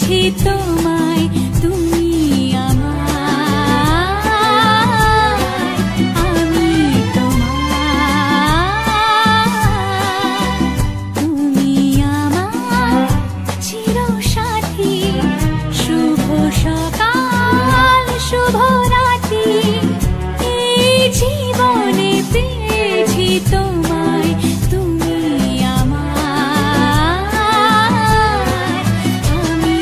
পেয়েছি তোমায়, তুমি আমায়, আমি তোমার। তুমি আমার চিরসাথী, শুভ সকাল শুভ রাতি, এই জীবনে পেয়েছি তোমায়, তুমি আমার, আমি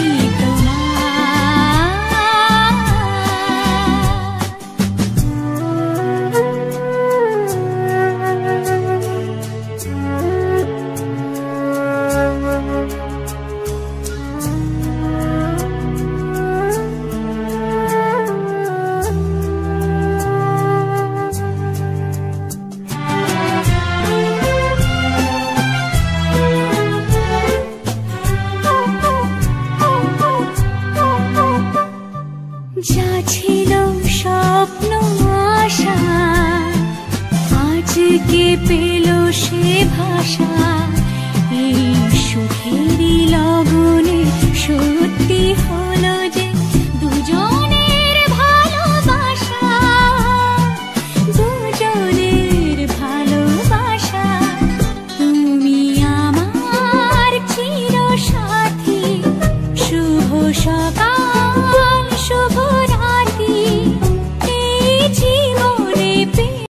যা ছিল স্বপ্ন আশা, আজকে পেল সে ভাষা, এই সুখেরই লগনে সত্যি হলো